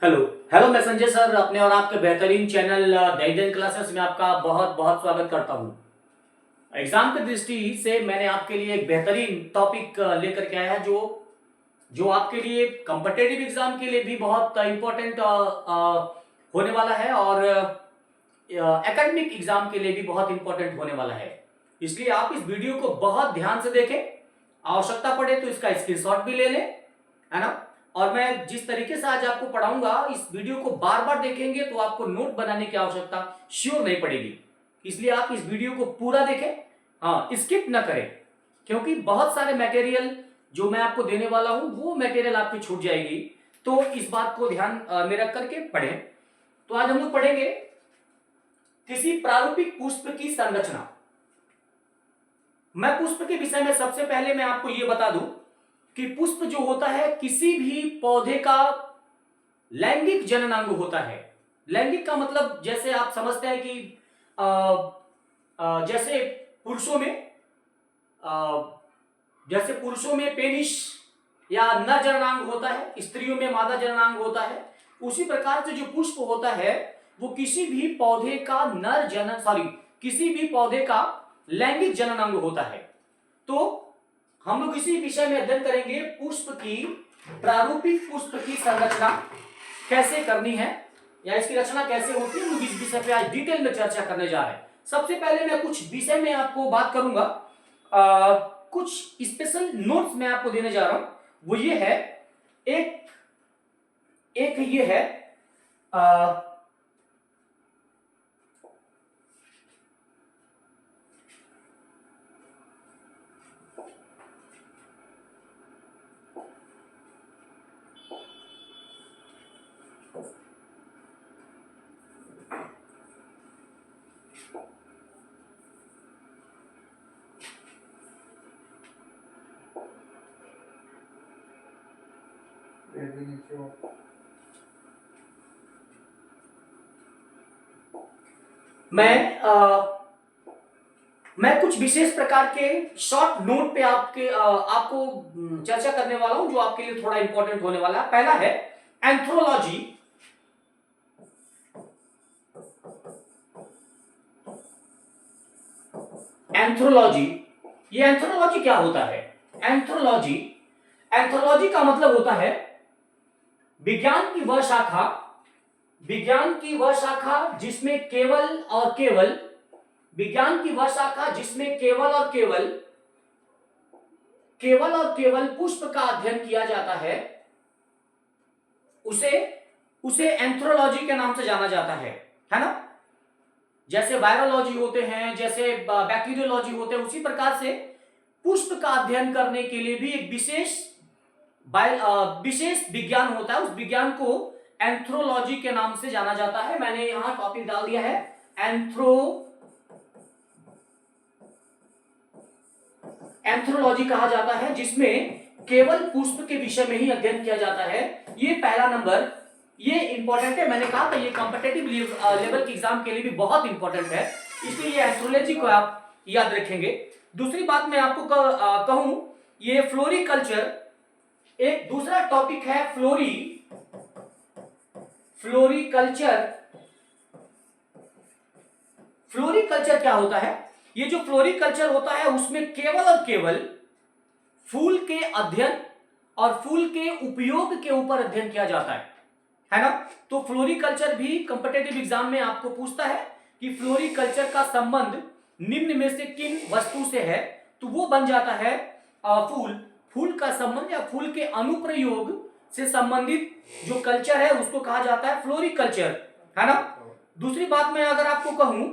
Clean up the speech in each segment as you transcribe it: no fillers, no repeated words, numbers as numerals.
Hello hello, मैं Sanjay sir अपने और आपके बेहतरीन चैनल दैनिक क्लासेस में आपका बहुत बहुत स्वागत करता हूं। एग्जाम की दृष्टि से मैंने आपके लिए एक बेहतरीन टॉपिक लेकर के आया है जो जो आपके लिए कॉम्पिटिटिव एग्जाम के लिए भी बहुत इंपॉर्टेंट होने वाला है और एकेडमिक एग्जाम के लिए भी बहुत इंपॉर्टेंट होने वाला है। इसलिए आप इस वीडियो को बहुत ध्यान से देखें, आवश्यकता पड़े तो इसका स्क्रीनशॉट भी ले लें, है ना। और मैं जिस तरीके से आज आपको पढ़ाऊंगा, इस वीडियो को बार बार देखेंगे तो आपको नोट बनाने की आवश्यकता श्योर नहीं पड़ेगी। इसलिए आप इस वीडियो को पूरा देखें, हाँ, स्किप ना करें, क्योंकि बहुत सारे मटेरियल जो मैं आपको देने वाला हूं वो मटेरियल आपकी छूट जाएगी। तो इस बात को ध्यान में रख करके पढ़ें। तो आज हम लोग पढ़ेंगे किसी प्रारूपिक पुष्प की संरचना। मैं पुष्प के विषय में सबसे पहले मैं आपको यह बता दूं कि पुष्प जो होता है किसी भी पौधे का लैंगिक जननांग होता है। लैंगिक का मतलब जैसे आप समझते हैं कि जैसे पुरुषों में पेनिस या नर जननांग होता है, स्त्रियों में मादा जननांग होता है। उसी प्रकार से जो पुष्प होता है वो किसी भी पौधे का किसी भी पौधे का लैंगिक जननांग होता है। तो हम लोग इसी विषय में अध्ययन करेंगे पुष्प की प्रारूपिक पुष्प की संरचना कैसे करनी है या इसकी रचना कैसे होती है। हम लोग इस विषय पे आज डिटेल में चर्चा करने जा रहे हैं। सबसे पहले मैं कुछ विषय में आपको बात करूंगा, कुछ स्पेशल नोट्स मैं आपको देने जा रहा हूं। वो ये है, एक ये है मैं कुछ विशेष प्रकार के शॉर्ट नोट पे आपको चर्चा करने वाला हूं जो आपके लिए थोड़ा इंपॉर्टेंट होने वाला है। पहला है एंथ्रोलॉजी। एंथ्रोलॉजी, ये एंथ्रोलॉजी क्या होता है? एंथ्रोलॉजी एंथ्रोलॉजी का मतलब होता है विज्ञान की वह शाखा जिसमें केवल और केवल पुष्प का अध्ययन किया जाता है। उसे उसे एंथ्रोलॉजी के नाम से जाना जाता है ना। जैसे वायरोलॉजी होते हैं, जैसे बैक्टीरियोलॉजी होते हैं, उसी प्रकार से पुष्प का अध्ययन करने के लिए भी एक विशेष विज्ञान होता है। उस विज्ञान को एंथ्रोलॉजी के नाम से जाना जाता है। मैंने यहां टॉपिक डाल दिया है एंथ्रोलॉजी कहा जाता है, जिसमें केवल पुष्प के विषय में ही अध्ययन किया जाता है। ये पहला नंबर, ये इंपॉर्टेंट है। मैंने कहा था ये कॉम्पिटिटिव लेवल के एग्जाम के लिए भी बहुत इंपॉर्टेंट है, इसलिए ये एंथ्रोलॉजी को आप याद रखेंगे। दूसरी बात मैं आपको कहूं, ये फ्लोरिकल्चर एक दूसरा टॉपिक है। फ्लोरिकल्चर क्या होता है? ये जो फ्लोरिकल्चर होता है उसमें केवल और केवल फूल के अध्ययन और फूल के उपयोग के ऊपर अध्ययन किया जाता है ना। तो फ्लोरिकल्चर भी कॉम्पिटिटिव एग्जाम में आपको पूछता है कि फ्लोरिकल्चर का संबंध निम्न में से किन वस्तु से है, तो वो बन जाता है फूल का संबंध या फूल के अनुप्रयोग से संबंधित जो कल्चर है उसको कहा जाता है फ्लोरिकल्चर, है ना। दूसरी बात मैं अगर आपको कहूं,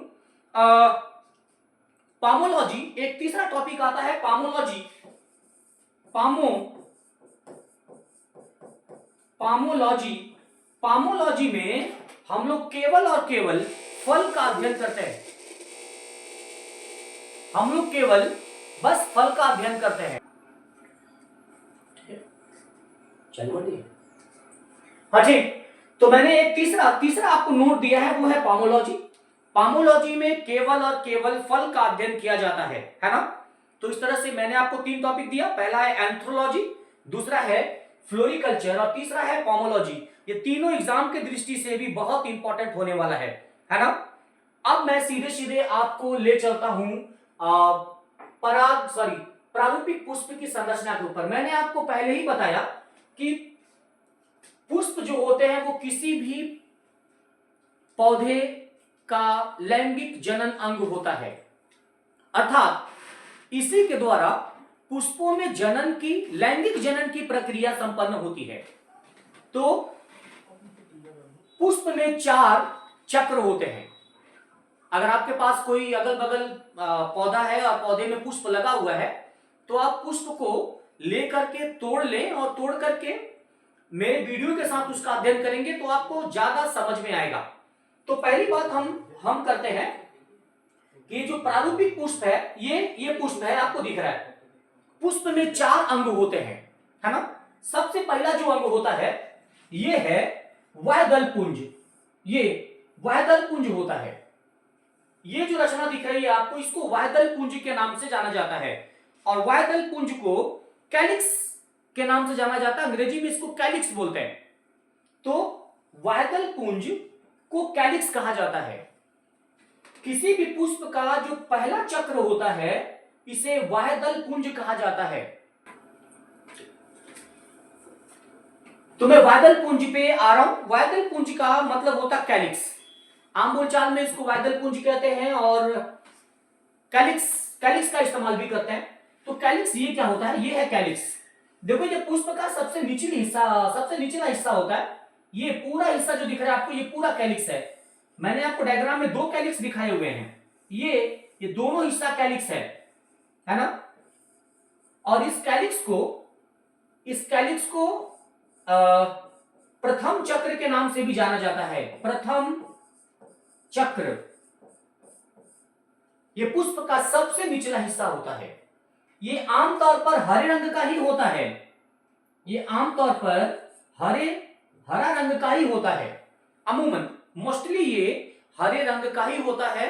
पामोलॉजी, एक तीसरा टॉपिक आता है पामोलॉजी। पामोलॉजी में हम लोग केवल और केवल फल का अध्ययन करते हैं। हम लोग केवल बस फल का अध्ययन करते हैं। हाँ ठीक। तो मैंने एक तीसरा आपको नोट दिया है, वो है पामोलॉजी। पामोलॉजी में केवल और केवल फल का अध्ययन किया जाता है ना। तो इस तरह से मैंने आपको 3 टॉपिक दिया। पहला है एंथ्रोलॉजी, दूसरा है फ्लोरिकल्चर और तीसरा है पोमोलॉजी। ये तीनों एग्जाम के दृष्टि से भी बहुत इंपॉर्टेंट होने वाला है ना। अब मैं सीधे सीधे आपको ले चलता हूं प्रारूपिक पुष्प की संरचना के ऊपर। मैंने आपको पहले ही बताया कि पुष्प जो होते हैं वो किसी भी पौधे का लैंगिक जनन अंग होता है, अर्थात इसी के द्वारा पुष्पों में लैंगिक जनन की प्रक्रिया संपन्न होती है। तो पुष्प में 4 चक्र होते हैं। अगर आपके पास कोई अगल बगल पौधा है और पौधे में पुष्प लगा हुआ है, तो आप पुष्प को लेकर के तोड़ लें और तोड़ करके मेरे वीडियो के साथ उसका अध्ययन करेंगे तो आपको ज्यादा समझ में आएगा। तो पहली बात हम करते हैं कि जो प्रारूपिक पुष्प है, ये पुष्प है, आपको दिख रहा है। पुष्प में 4 अंग होते हैं, है ना। सबसे पहला जो अंग होता है ये है वायदल पुंज। ये वायदल पुंज होता है। ये जो रचना दिख रही है आपको, इसको वायदल पुंज के नाम से जाना जाता है। और वायदल पुंज को कैलिक्स के नाम से जाना जाता है, अंग्रेजी में इसको कैलिक्स बोलते हैं। तो वायदल पुंज को कैलिक्स कहा जाता है। किसी भी पुष्प का जो पहला चक्र होता है इसे वायदल पुंज कहा जाता है। तो मैं वायदल पुंज पे आ रहा हूं। वायदल पुंज का मतलब होता है कैलिक्स। आम बोलचाल में इसको वायदल पुंज कहते हैं और कैलिक्स का इस्तेमाल भी करते हैं। तो कैलिक्स ये क्या होता है? ये है कैलिक्स। देखो ये पुष्प का सबसे निचला हिस्सा होता है। ये पूरा हिस्सा जो दिख रहा है आपको, ये पूरा कैलिक्स है। मैंने आपको डायग्राम में 2 कैलिक्स दिखाए हुए हैं। ये दोनों हिस्सा कैलिक्स है ना। और इस कैलिक्स को प्रथम चक्र के नाम से भी जाना जाता है। प्रथम चक्र ये पुष्प का सबसे निचला हिस्सा होता है। ये आमतौर पर हरे रंग का ही होता है। ये आमतौर पर हरा रंग का ही होता है। अमूमन मोस्टली ये हरे रंग का ही होता है।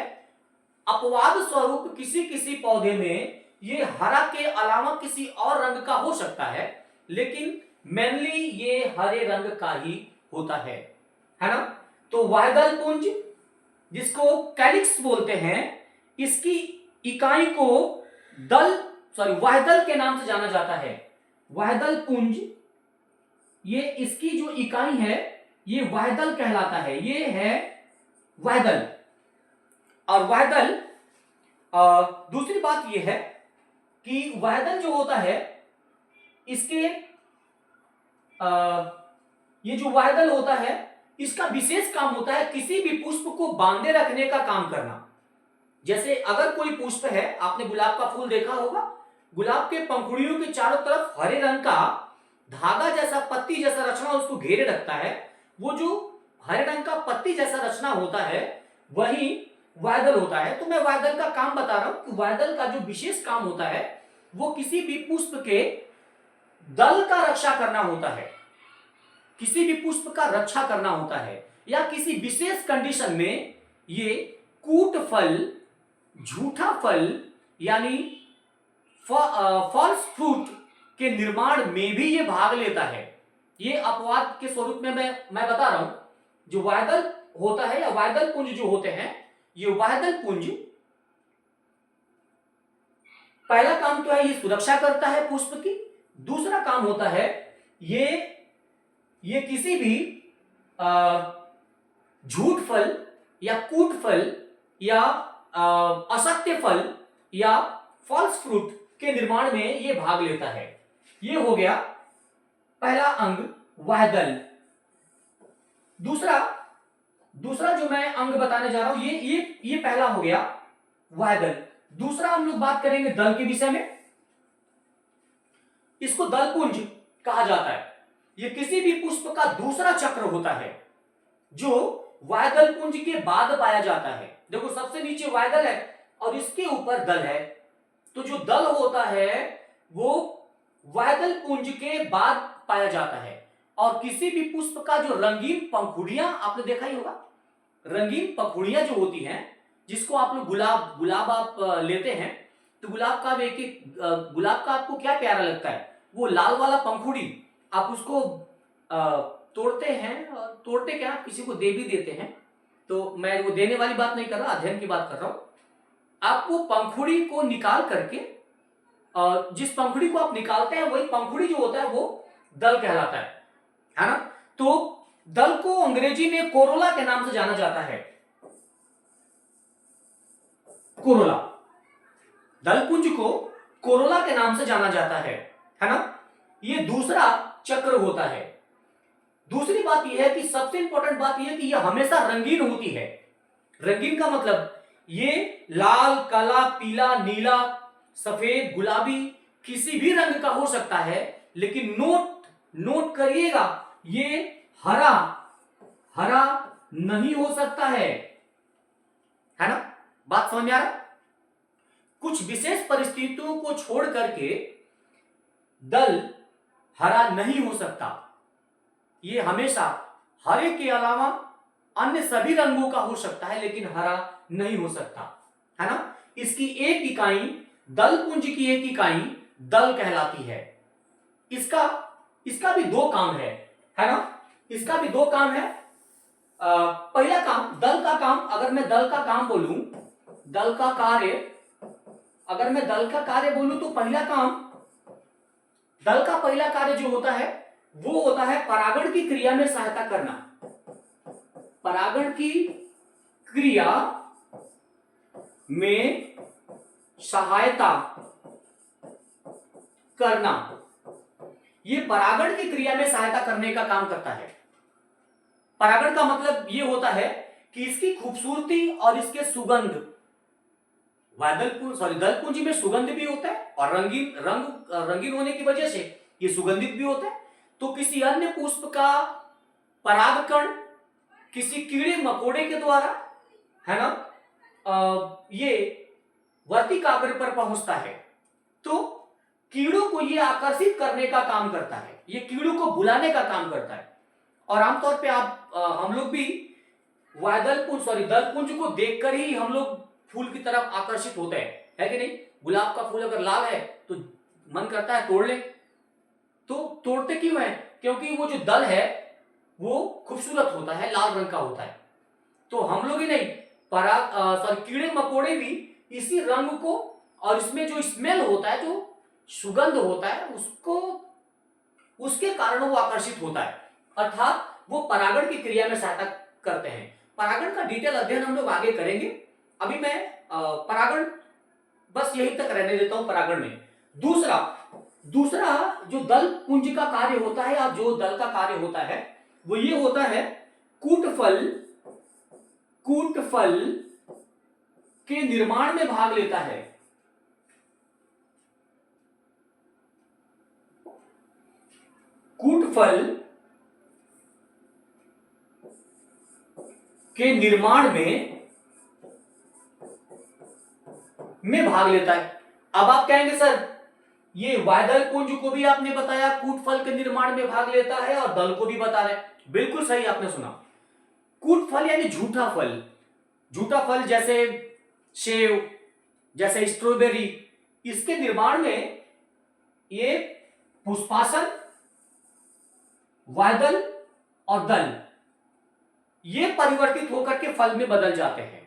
अपवाद स्वरूप किसी पौधे में ये हरा के अलावा किसी और रंग का हो सकता है, लेकिन मेनली ये हरे रंग का ही होता है ना। तो वायदल पुंज जिसको कैलिक्स बोलते हैं, इसकी इकाई को वायदल के नाम से जाना जाता है। वायदल पुंज ये इसकी जो इकाई है ये वायदल कहलाता है। ये है वायदल। और वायदल दूसरी बात ये है कि वायदल जो होता है इसके ये जो वायदल होता है इसका विशेष काम होता है किसी भी पुष्प को बांधे रखने का काम करना। जैसे अगर कोई पुष्प है, आपने गुलाब का फूल देखा होगा, गुलाब के पंखुड़ियों के चारों तरफ हरे रंग का धागा जैसा पत्ती जैसा रचना उसको घेरे रखता है। वो जो हरे रंग का पत्ती जैसा रचना होता है वही वायदल होता है। तो मैं वायदल का काम बता रहा हूं कि वायदल का जो विशेष काम होता है वो किसी भी पुष्प के दल का रक्षा करना होता है। किसी भी पुष्प का रक्षा करना होता है, या किसी विशेष कंडीशन में ये कूट फल, झूठा फल यानी फॉल्स फ्रूट के निर्माण में भी ये भाग लेता है। ये अपवाद के स्वरूप में मैं बता रहा हूं। जो वायदल होता है या वायदल पुंज जो होते हैं, ये वायदल पुंज पहला काम तो है ये सुरक्षा करता है पुष्प की। दूसरा काम होता है ये किसी भी झूठ फल या कूट फल या असत्य फल या फॉल्स फ्रूट के निर्माण में ये भाग लेता है। ये हो गया पहला अंग वायदल। दूसरा जो मैं अंग बताने जा रहा हूं ये पहला हो गया वायदल। दूसरा हम लोग बात करेंगे दल के विषय में। इसको दलपुंज कहा जाता है। ये किसी भी पुष्प का दूसरा चक्र होता है जो वायदल पुंज के बाद पाया जाता है। देखो सबसे नीचे वायदल है और इसके ऊपर दल है। तो जो दल होता है वो वायदल पुंज के बाद पाया जाता है। और किसी भी पुष्प का जो रंगीन पंखुड़ियां, आपने देखा ही होगा, रंगीन पंखुड़ियां जो होती हैं, जिसको आप लोग गुलाब आप लेते हैं तो गुलाब का आपको क्या प्यारा लगता है? वो लाल वाला पंखुड़ी। आप उसको तोड़ते हैं, और तोड़ते क्या, आप किसी को दे भी देते हैं। तो मैं वो देने वाली बात नहीं कर रहा, अध्ययन की बात कर रहा हूं। आप वो पंखुड़ी को निकाल करके, जिस पंखुड़ी को आप निकालते हैं वही पंखुड़ी जो होता है वो दल कहलाता है ना। तो दल को अंग्रेजी में कोरोला के नाम से जाना जाता है। कोरोला, दलपुंज को कोरोला के नाम से जाना जाता है ना। ये दूसरा चक्र होता है। दूसरी बात यह है कि सबसे इंपॉर्टेंट बात यह है कि यह हमेशा रंगीन होती है। रंगीन का मतलब ये लाल, काला, पीला, नीला, सफेद, गुलाबी, किसी भी रंग का हो सकता है, लेकिन नोट करिएगा, ये हरा नहीं हो सकता है ना। बात समझ में आ रहा? कुछ विशेष परिस्थितियों को छोड़ करके दल हरा नहीं हो सकता। ये हमेशा हरे के अलावा अन्य सभी रंगों का हो सकता है, लेकिन हरा नहीं हो सकता, है ना। इसकी एक इकाई, दलपुंज की एक इकाई दल कहलाती है। इसका भी दो काम है ना। इसका भी दो काम है। पहला काम, दल का काम, अगर मैं दल का काम बोलूं, दल का कार्य, अगर मैं दल का कार्य बोलूं तो पहला काम, दल का पहला कार्य जो होता है वो होता है परागण की क्रिया में सहायता करना। परागण की क्रिया में सहायता करना, ये परागण की क्रिया में सहायता करने का काम करता है। परागण का मतलब ये होता है कि इसकी खूबसूरती और इसके सुगंध, दलपुंज में सुगंध भी होता है और रंगीन होने की वजह से ये सुगंधित भी होता है। तो किसी अन्य पुष्प का परागकण किसी कीड़े मकोड़े के द्वारा, है ना, ये वर्तिकाग्र पर पहुंचता है, तो कीड़ों को ये आकर्षित करने का काम करता है, ये कीड़ों को बुलाने का काम करता है। और आमतौर पे हम लोग भी दलपुंज को देखकर ही हम लोग फूल की तरफ आकर्षित होते हैं, है कि नहीं। गुलाब का फूल अगर लाल है तो मन करता है तोड़ ले। तो तोड़ते क्यों है? क्योंकि वो जो दल है वो खूबसूरत होता है, लाल रंग का होता है। तो हम लोग ही नहीं, कीड़े मकोड़े भी इसी रंग को, और इसमें जो स्मेल होता है, जो सुगंध होता है, उसके कारण वो आकर्षित होता है, अर्थात वो परागण की क्रिया में सहायता करते हैं। परागण का डिटेल अध्ययन हम लोग आगे करेंगे। अभी मैं परागण बस यही तक रहने देता हूं। परागण में दूसरा जो दल पुंज का कार्य होता है, या जो दल का कार्य होता है, वो ये होता है कूटफल के निर्माण में भाग लेता है। कूटफल के निर्माण में भाग लेता है। अब आप कहेंगे सर, ये वायदल पुंज को भी आपने बताया कूटफल के निर्माण में भाग लेता है, और दल को भी बता रहे। बिल्कुल सही आपने सुना। कूटफल यानी झूठा फल, जैसे सेव, जैसे स्ट्रॉबेरी, इसके निर्माण में ये पुष्पासन, वायदल और दल ये परिवर्तित होकर के फल में बदल जाते हैं।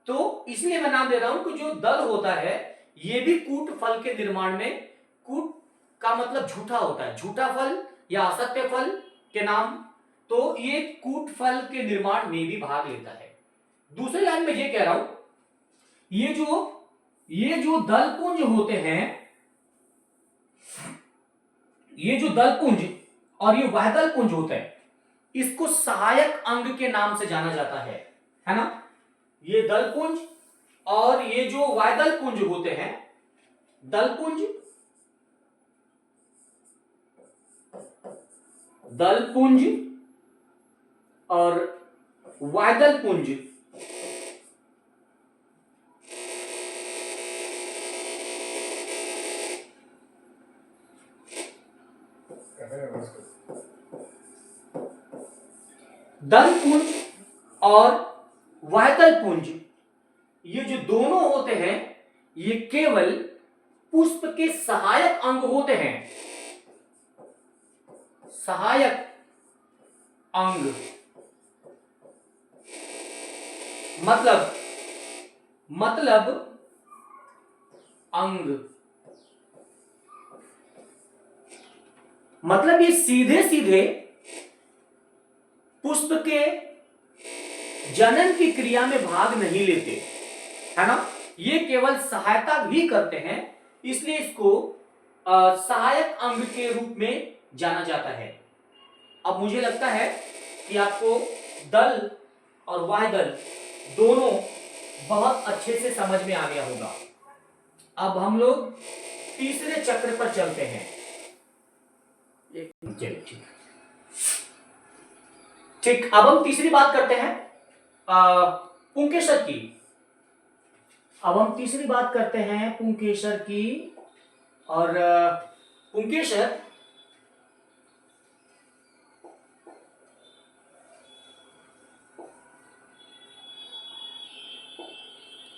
तो इसलिए मैं नाम दे रहा हूं कि जो दल होता है ये भी कूट फल के निर्माण में, कूट का मतलब झूठा होता है, झूठा फल या असत्य फल के नाम, तो ये कूट फल के निर्माण में भी भाग लेता है। दूसरी लाइन में ये कह रहा हूं, ये जो दलपुंज होते हैं, ये जो दलपुंज और ये वायदल पुंज होते हैं, इसको सहायक अंग के नाम से जाना जाता है ना। ये दलपुंज और ये जो वायदल पुंज होते हैं, दलपुंज और वायदल पुंज, दलपुंज और वायदल पुंज, ये जो दोनों होते हैं ये केवल पुष्प के सहायक अंग होते हैं। सहायक अंग, मतलब अंग, मतलब ये सीधे सीधे पुष्प के जनन की क्रिया में भाग नहीं लेते, है ना। ये केवल सहायता भी करते हैं, इसलिए इसको सहायक अंग के रूप में जाना जाता है। अब मुझे लगता है कि आपको दल और वाह्य दल दोनों बहुत अच्छे से समझ में आ गया होगा। अब हम लोग तीसरे चक्र पर चलते हैं। चलिए ठीक, अब हम तीसरी बात करते हैं पुंकेसर की। अब हम तीसरी बात करते हैं पुंकेसर की। और पुंकेसर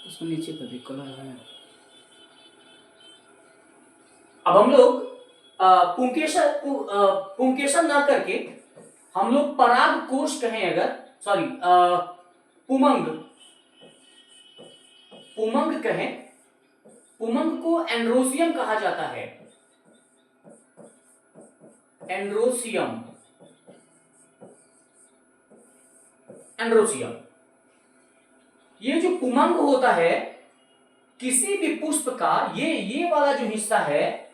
उसको नीचे कर दे, कलर है। अब हम लोग पुंकेसर ना करके हम लोग पराग कोश कहें, अगर सॉरी पुमंग पुमंग कहें, पुमंग को एंड्रोसियम कहा जाता है। Androecium, androecium. ये जो पुमंग होता है, किसी भी पुष्प का ये वाला जो हिस्सा है,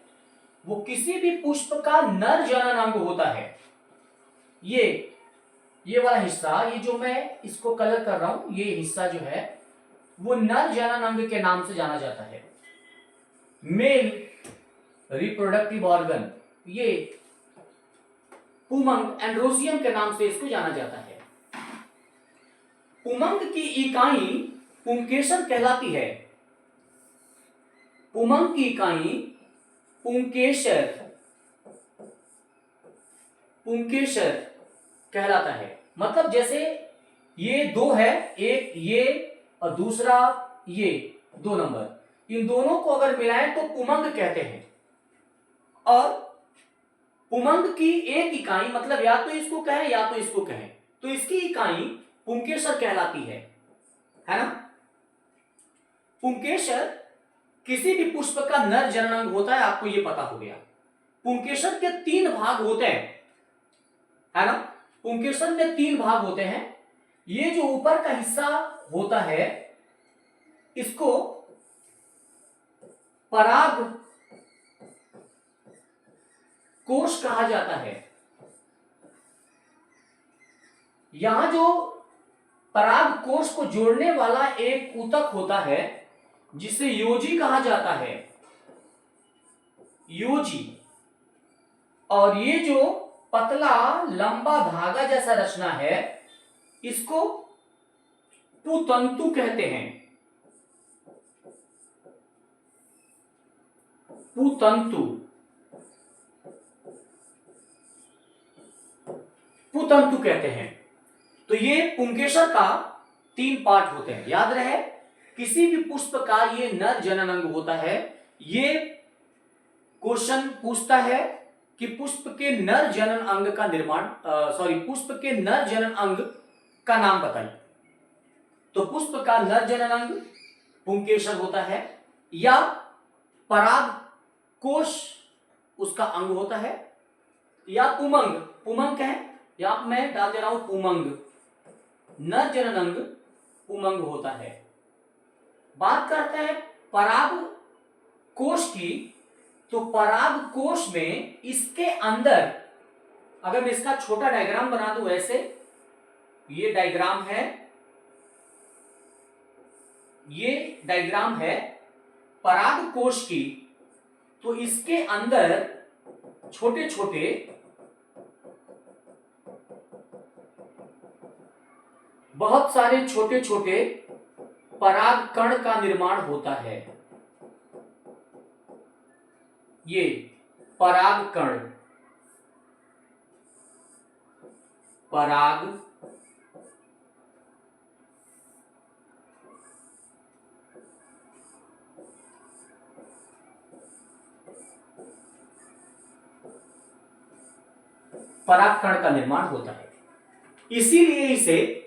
वो किसी भी पुष्प का नर जननांग होता है। ये वाला हिस्सा, ये जो मैं इसको कलर कर रहा हूं, ये हिस्सा जो है वो नर जननांग के नाम से जाना जाता है। मेल रिप्रोडक्टिव ऑर्गन, ये पुमंग एंड्रोसियम के नाम से इसको जाना जाता है। पुमंग की इकाई पुंकेसर कहलाती है। पुमंग की इकाई पुंकेसर कहलाता है। मतलब जैसे ये दो है, एक ये और दूसरा ये, 2 नंबर, इन दोनों को अगर मिलाएं तो पुमंग कहते हैं। और पुमंग की एक इकाई, मतलब या तो इसको कहें या तो इसको कहें, तो इसकी इकाई पुंकेसर कहलाती है ना। पुंकेसर किसी भी पुष्प का नर जननांग होता है, आपको यह पता हो गया। पुंकेसर के 3 भाग होते हैं, है ना। पुंकेसर में 3 भाग होते हैं। ये जो ऊपर का हिस्सा होता है, इसको पराग कोश कहा जाता है। यहां जो पराग कोश को जोड़ने वाला एक ऊतक होता है, जिसे योजी कहा जाता है, योजी। और ये जो पतला लंबा धागा जैसा रचना है, इसको पुतंतु कहते हैं। पुतंतु, पुतंतु कहते हैं। तो ये पुंकेसर का 3 पार्ट होते हैं। याद रहे, किसी भी पुष्प का ये नर जननांग होता है। ये क्वेश्चन पूछता है कि पुष्प के नर जनन अंग का निर्माण, पुष्प के नर जनन अंग का नाम बताइए। तो पुष्प का नर जनन अंग पुंकेसर होता है, या पराग कोश उसका अंग होता है, या पुमंग, पुमंग कहें, या मैं डाल दे रहा हूं पुमंग, नर जनन अंग पुमंग होता है। बात करते हैं पराग कोश की। तो पराग कोश में इसके अंदर, अगर मैं इसका छोटा डायग्राम बना दूं ऐसे, ये डायग्राम है, ये डायग्राम है पराग कोश की। तो इसके अंदर छोटे छोटे बहुत सारे छोटे छोटे पराग कण का निर्माण होता है। ये पराग कण, पराग परागकण का निर्माण होता है। इसीलिए इसे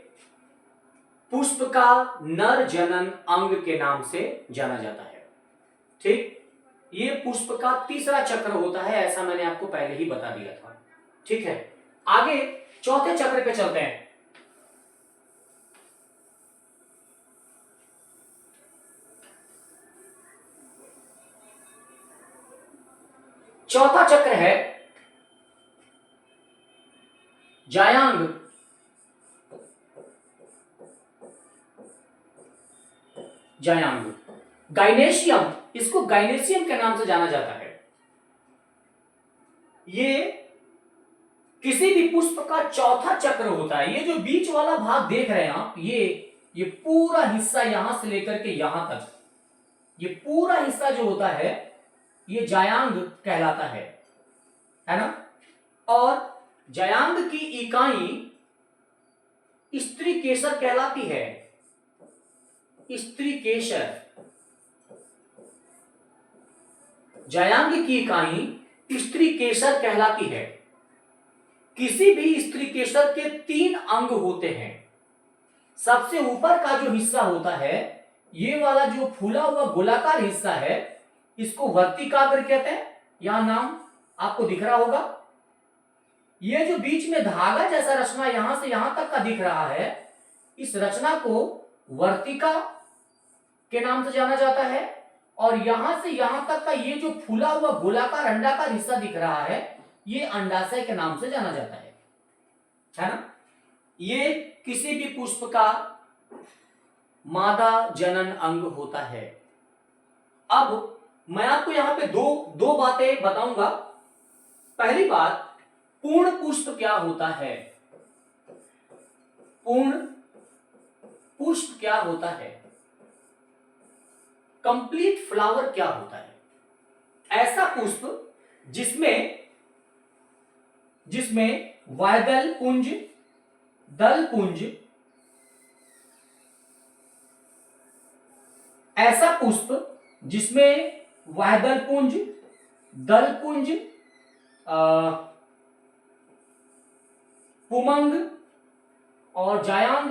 पुष्प का नर जनन अंग के नाम से जाना जाता है। ठीक, ये पुष्प का तीसरा चक्र होता है, ऐसा मैंने आपको पहले ही बता दिया था। ठीक है, आगे चौथे चक्र पे चलते हैं। चौथा चक्र है जायांग। जायांग, गाइनेशियम, इसको गाइनेशियम के नाम से जाना जाता है। ये किसी भी पुष्प का चौथा चक्र होता है। ये जो बीच वाला भाग देख रहे हैं आप, ये पूरा हिस्सा यहां से लेकर के यहां तक, ये पूरा हिस्सा जो होता है ये जायांग कहलाता है ना। और जायांग की इकाई स्त्री केसर कहलाती है। स्त्री केसर, जायांग की इकाई स्त्री केसर कहलाती है। किसी भी स्त्री केसर के 3 अंग होते हैं। सबसे ऊपर का जो हिस्सा होता है, ये वाला जो फूला हुआ गोलाकार हिस्सा है, इसको वर्तिकाग्र कहते हैं। यहां नाम आपको दिख रहा होगा। ये जो बीच में धागा जैसा रचना यहां से यहां तक का दिख रहा है, इस रचना को वर्तिका के नाम से जाना जाता है। और यहां से यहां तक का ये जो फूला हुआ गोलाकार अंडाकार हिस्सा दिख रहा है, ये अंडाशय के नाम से जाना जाता है ना। ये किसी भी पुष्प का मादा जनन अंग होता है। अब मैं आपको यहां पे दो बातें बताऊंगा। पहली बात, पूर्ण पुष्प क्या होता है। पूर्ण पुष्प क्या होता है, कंप्लीट फ्लावर क्या होता है। ऐसा पुष्प जिसमें वायदल पुंज, दल पुंज, ऐसा पुष्प जिसमें वायदल पुंज, दल पुंज, पुमंग और जायांग,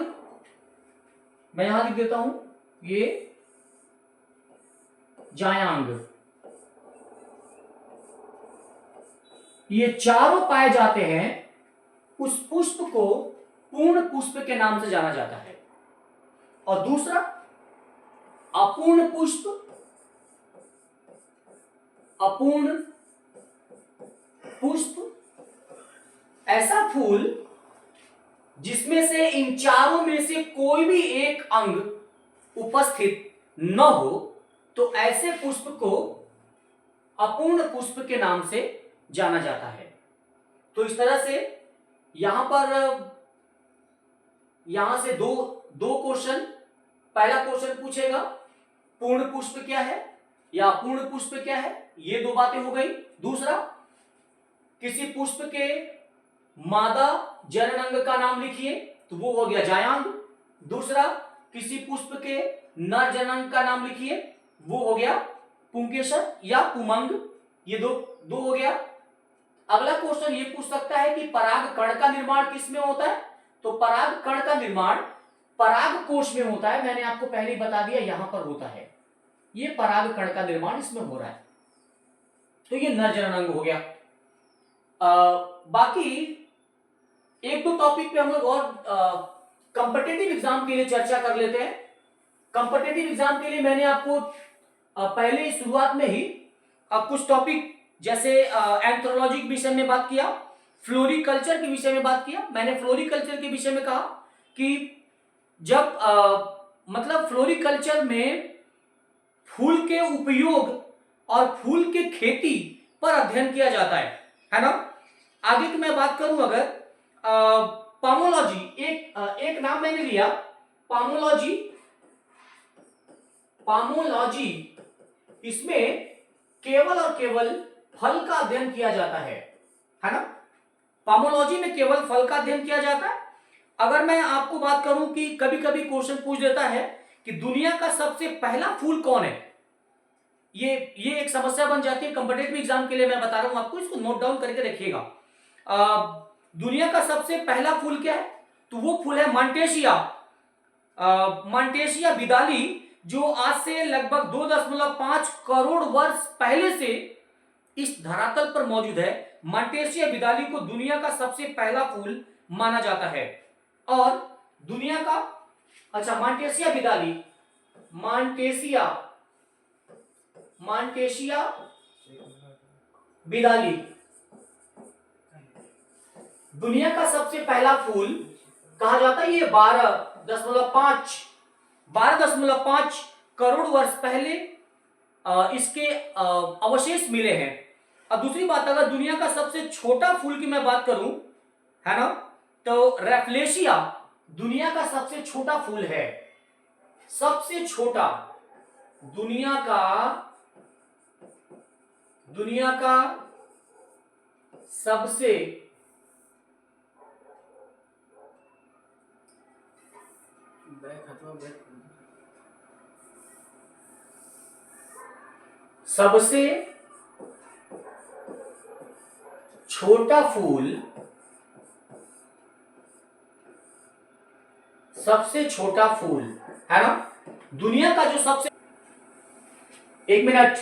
मैं यहां लिख देता हूं, ये जायांग, ये चारों पाए जाते हैं, उस पुष्प को पूर्ण पुष्प के नाम से जाना जाता है। और दूसरा, अपूर्ण पुष्प, अपूर्ण पुष्प, ऐसा फूल जिसमें से इन चारों में से कोई भी एक अंग उपस्थित न हो, तो ऐसे पुष्प को अपूर्ण पुष्प के नाम से जाना जाता है। तो इस तरह से यहां से दो क्वेश्चन, पहला क्वेश्चन पूछेगा पूर्ण पुष्प क्या है या अपूर्ण पुष्प क्या है, ये 2 बातें हो गई। दूसरा, किसी पुष्प के मादा जनन अंग का नाम लिखिए, तो वो हो गया जायांग। दूसरा, किसी पुष्प के नर जनन का नाम लिखिए, वो हो गया पुंकेसर या पुमंग। ये दो हो गया। अगला क्वेश्चन ये पूछ सकता है कि पराग कण का निर्माण किसमें होता है, तो पराग कण का निर्माण पराग कोश में होता है। मैंने आपको पहले ही बता दिया, यहां पर होता है। ये पराग कण का निर्माण इसमें हो रहा है। तो ये नर जनन अंग हो गया। बाकी 1-2 टॉपिक पे हम लोग और कॉम्पिटिटिव एग्जाम के लिए चर्चा कर लेते हैं। कॉम्पिटिटिव एग्जाम के लिए मैंने आपको पहले शुरुआत में ही कुछ टॉपिक जैसे एंथ्रोलॉजी के विषय में बात किया, फ्लोरिकल्चर के विषय में बात किया। मैंने फ्लोरिकल्चर के विषय में कहा कि जब मतलब फ्लोरिकल्चर में फूल के उपयोग और फूल के खेती पर अध्ययन किया जाता है ना। आगे की मैं बात करूं अगर पामोलॉजी, एक नाम मैंने लिया पामोलॉजी, इसमें केवल और केवल फल का अध्ययन किया जाता है ना। पामोलॉजी में केवल फल का अध्ययन किया जाता है। अगर मैं आपको बात करूं कि कभी कभी क्वेश्चन पूछ देता है कि दुनिया का सबसे पहला फूल कौन है, ये एक समस्या बन जाती है कॉम्पिटिटिव एग्जाम के लिए। मैं बता रहा हूं आपको, इसको नोट डाउन करके रखिएगा। दुनिया का सबसे पहला फूल क्या है? तो वो फूल है मॉन्टेसिया। मॉन्टेसिया बिदाली, जो आज से लगभग 2.5 करोड़ वर्ष पहले से इस धरातल पर मौजूद है। मॉन्टेसिया बिदाली को दुनिया का सबसे पहला फूल माना जाता है। और दुनिया का, अच्छा, मॉन्टेसिया बिदाली, मॉन्टेसिया बिदाली दुनिया का सबसे पहला फूल कहा जाता है। ये 12.5 करोड़ वर्ष पहले इसके अवशेष मिले हैं। अब दूसरी बात, अगर दुनिया का सबसे छोटा फूल की मैं बात करूं, है ना, तो रेफ्लेशिया दुनिया का सबसे छोटा फूल है। सबसे छोटा दुनिया का सबसे बैक हटवा, बैक सबसे छोटा फूल, सबसे छोटा फूल, है ना, दुनिया का जो सबसे, एक मिनट,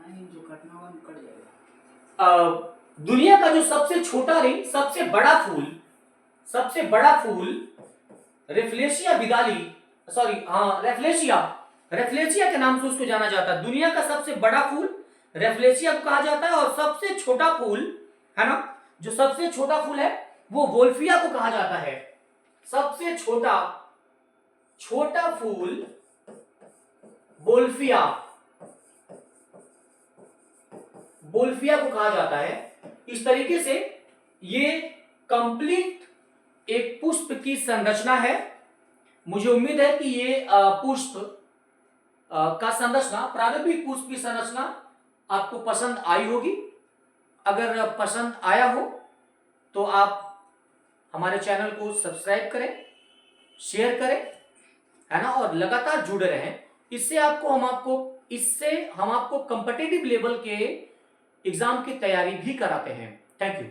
नहीं, जो कटना होगा वो कट जाएगा। दुनिया का जो सबसे छोटा नहीं, सबसे बड़ा फूल रेफ्लेशिया बिदाली, सॉरी, हाँ, रेफ्लेशिया के नाम से उसको जाना जाता है। दुनिया का सबसे बड़ा फूल रेफ्लेशिया को कहा जाता है, और सबसे छोटा फूल, है ना, जो सबसे छोटा फूल है वो वोल्फिया को कहा जाता है। सबसे छोटा फूल वोल्फिया को कहा जाता है। इस तरीके से ये कंप्लीट एक पुष्प की संरचना है। मुझे उम्मीद है कि ये पुष्प का संरचना, प्रारंभिक पुष्प की संरचना आपको पसंद आई होगी। अगर पसंद आया हो तो आप हमारे चैनल को सब्सक्राइब करें, शेयर करें, है ना, और लगातार जुड़े रहें। इससे हम आपको कॉम्पिटिटिव लेवल के एग्जाम की तैयारी भी कराते हैं। Thank you.